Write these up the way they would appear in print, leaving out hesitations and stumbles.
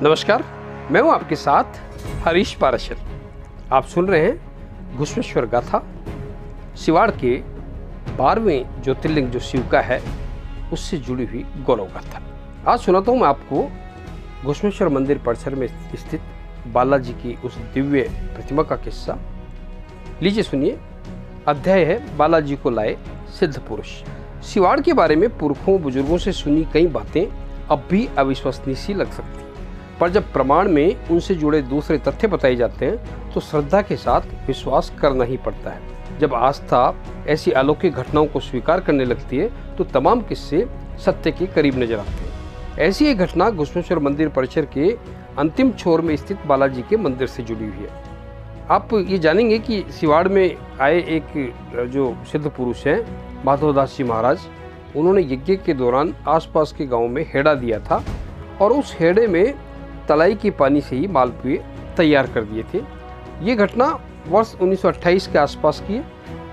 नमस्कार, मैं हूं आपके साथ हरीश पाराशर। आप सुन रहे हैं घुश्मेश्वर गाथा, सिवाड़ के 12वें ज्योतिर्लिंग जो शिव का है उससे जुड़ी हुई गौरव गाथा। आज सुनाता हूं मैं आपको घुश्मेश्वर मंदिर परिसर में स्थित बालाजी की उस दिव्य प्रतिमा का किस्सा। लीजिए सुनिए। अध्याय है बालाजी को लाए सिद्ध पुरुष। सिवाड़ के बारे में पुरखों बुजुर्गों से सुनी कई बातें अब भी अविश्वसनीय सी लग सकती, पर जब प्रमाण में उनसे जुड़े दूसरे तथ्य बताए जाते हैं तो श्रद्धा के साथ विश्वास करना ही पड़ता है। जब आस्था ऐसी अलौकिक घटनाओं को स्वीकार करने लगती है तो तमाम किस्से सत्य के करीब नजर आते हैं। ऐसी एक घटना घुश्मेश्वर मंदिर परिसर के अंतिम छोर में स्थित बालाजी के मंदिर से जुड़ी हुई है। आप ये जानेंगे कि सिवाड़ में आए एक जो सिद्ध पुरुष हैं माधवदास जी महाराज, उन्होंने यज्ञ के दौरान आसपास के गांव में हेड़ा दिया था और उस हेड़े में तलाई के पानी से ही मालपुए तैयार कर दिए थे। ये घटना वर्ष 1928 के आसपास की है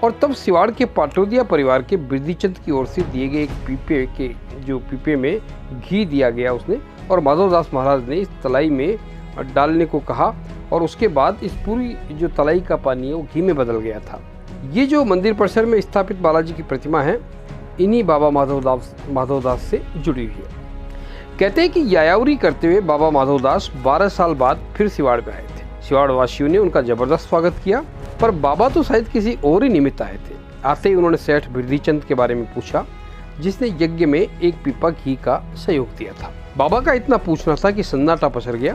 और तब सिवाड़ के पाटोदिया परिवार के बिरदीचंद की ओर से दिए गए एक पीपे में घी दिया गया उसने, और माधवदास महाराज ने इस तलाई में डालने को कहा और उसके बाद इस पूरी जो तलाई का पानी है वो घी में बदल गया था। ये जो मंदिर परिसर में स्थापित बालाजी की प्रतिमा है इन्हीं बाबा माधवदास से जुड़ी हुई है। कहते हैं कि यायावरी करते हुए बाबा माधवदास 12 साल बाद फिर सिवाड़ में आए थे। सिवाड़ वासियों ने उनका जबरदस्त स्वागत किया, पर बाबा तो शायद किसी और ही निमित्त आए थे। आते ही उन्होंने सेठ बिरदीचंद के बारे में पूछा, जिसने यज्ञ में एक पीपा घी का सहयोग दिया था। बाबा का इतना पूछना था कि सन्नाटा पसर गया।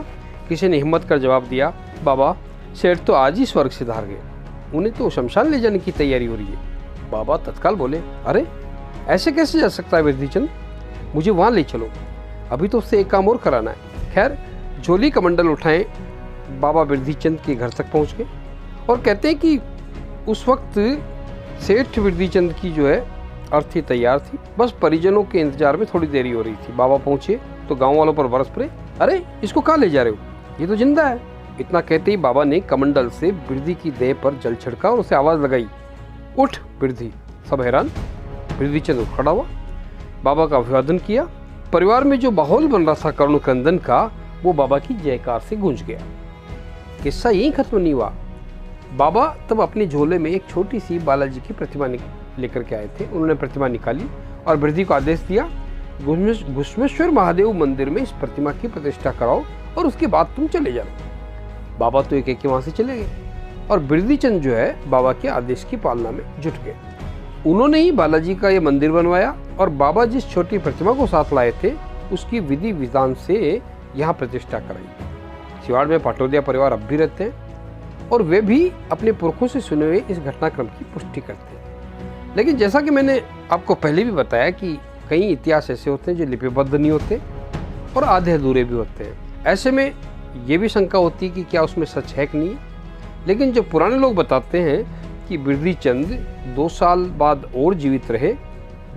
किसी ने हिम्मत कर जवाब दिया, बाबा सेठ तो आज ही स्वर्ग से धार गए, उन्हें तो शमशान ले जाने की तैयारी हो रही है। बाबा तत्काल बोले, अरे ऐसे कैसे जा सकता है बिरदीचंद, मुझे वहाँ ले चलो, अभी तो उससे एक काम और कराना है। खैर झोली कमंडल उठाएं बाबा बिरदीचंद के घर तक पहुंच गए और कहते हैं कि उस वक्त सेठ बिरदीचंद की जो है अर्थी तैयार थी, बस परिजनों के इंतजार में थोड़ी देरी हो रही थी। बाबा पहुंचे तो गांव वालों पर बरस पड़े, अरे इसको कहाँ ले जा रहे हो, ये तो जिंदा है। इतना कहते ही बाबा ने कमंडल से बिरदी की देह पर जल छिड़का और उसे आवाज लगाई, उठ बिरदी। सब हैरान। बिरदीचंद खड़ा हुआ, बाबा का अभिवादन किया। परिवार में जो माहौल बन रहा था करुण क्रंदन का, वो बाबा की जयकार से गूंज गया। किस्सा यहीं खत्म नहीं हुआ। बाबा तब अपने झोले में एक छोटी सी बालाजी की प्रतिमा लेकर के आए थे। उन्होंने प्रतिमा निकाली और बिरदी को आदेश दिया, घुश्मेश्वर महादेव मंदिर में इस प्रतिमा की प्रतिष्ठा कराओ और उसके बाद तुम चले जाओ। बाबा तो एक वहां से चले गए और बिरदीचंद जो है बाबा के आदेश की पालना में जुट गए। उन्होंने ही बालाजी का ये मंदिर बनवाया और बाबा जिस छोटी प्रतिमा को साथ लाए थे उसकी विधि विधान से यहाँ प्रतिष्ठा कराई। सिवाड़ में पाटोदिया परिवार अब भी रहते हैं और वे भी अपने पुरखों से सुने हुए इस घटनाक्रम की पुष्टि करते हैं। लेकिन जैसा कि मैंने आपको पहले भी बताया कि कई इतिहास ऐसे होते हैं जो लिपिबद्ध नहीं होते और आधे अधूरे भी होते हैं। ऐसे में ये भी शंका होती है कि क्या उसमें सच है कि नहीं। लेकिन जो पुराने लोग बताते हैं कि बिरदीचंद 2 साल बाद और जीवित रहे।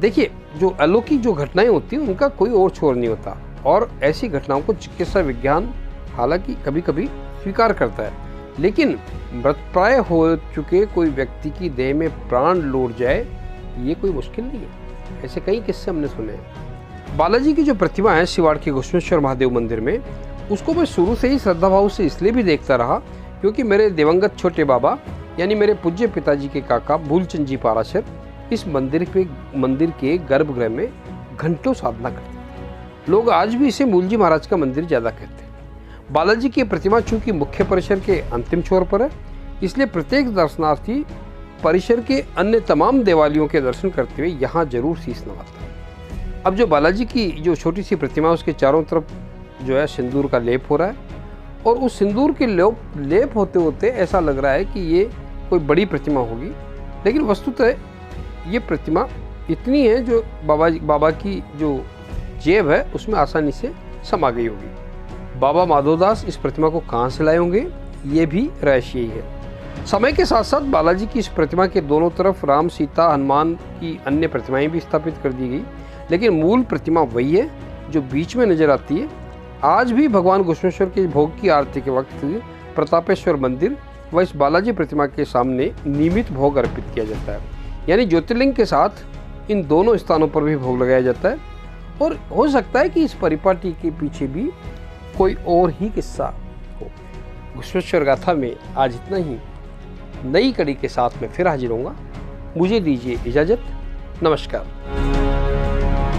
देखिए, जो अलौकिक जो घटनाएं होती हैं उनका कोई और छोर नहीं होता और ऐसी घटनाओं को चिकित्सा विज्ञान हालांकि कभी कभी स्वीकार करता है, लेकिन मृतप्राय हो चुके कोई व्यक्ति की देह में प्राण लौट जाए ये कोई मुश्किल नहीं है। ऐसे कई किस्से हमने सुने हैं। बालाजी की जो प्रतिमा है सिवाड़ के घुश्मेश्वर महादेव मंदिर में, उसको मैं शुरू से ही श्रद्धाभाव से इसलिए भी देखता रहा क्योंकि मेरे दिवंगत छोटे बाबा यानी मेरे पूज्य पिताजी के काका मूलचंद जी पाराशर इस मंदिर के गर्भगृह में घंटों साधना करते थे। लोग आज भी इसे मूलजी महाराज का मंदिर ज्यादा कहते हैं। बालाजी की प्रतिमा चूंकि मुख्य परिसर के अंतिम छोर पर है, इसलिए प्रत्येक दर्शनार्थी परिसर के अन्य तमाम देवालयों के दर्शन करते हुए यहाँ जरूर शीश नवाता है। अब जो बालाजी की जो छोटी सी प्रतिमा उसके चारों तरफ जो है सिंदूर का लेप हो रहा है और उस सिंदूर के लेप होते होते ऐसा लग रहा है कि ये कोई बड़ी प्रतिमा होगी, लेकिन वस्तुतः ये प्रतिमा इतनी है जो बाबा की जो जेब है उसमें आसानी से समा गई होगी। बाबा माधवदास इस प्रतिमा को कहाँ से लाए होंगे ये भी रहस्य ही है। समय के साथ साथ बालाजी की इस प्रतिमा के दोनों तरफ राम, सीता, हनुमान की अन्य प्रतिमाएं भी स्थापित कर दी गई, लेकिन मूल प्रतिमा वही है जो बीच में नजर आती है। आज भी भगवान घुश्मेश्वर के भोग की आरती के वक्त प्रतापेश्वर मंदिर व इस बालाजी प्रतिमा के सामने नियमित भोग अर्पित किया जाता है, यानी ज्योतिर्लिंग के साथ इन दोनों स्थानों पर भी भोग लगाया जाता है। और हो सकता है कि इस परिपाटी के पीछे भी कोई और ही किस्सा हो। घुश्मेश्वर गाथा में आज इतना ही। नई कड़ी के साथ मैं फिर हाजिर होऊंगा। मुझे दीजिए इजाज़त। नमस्कार।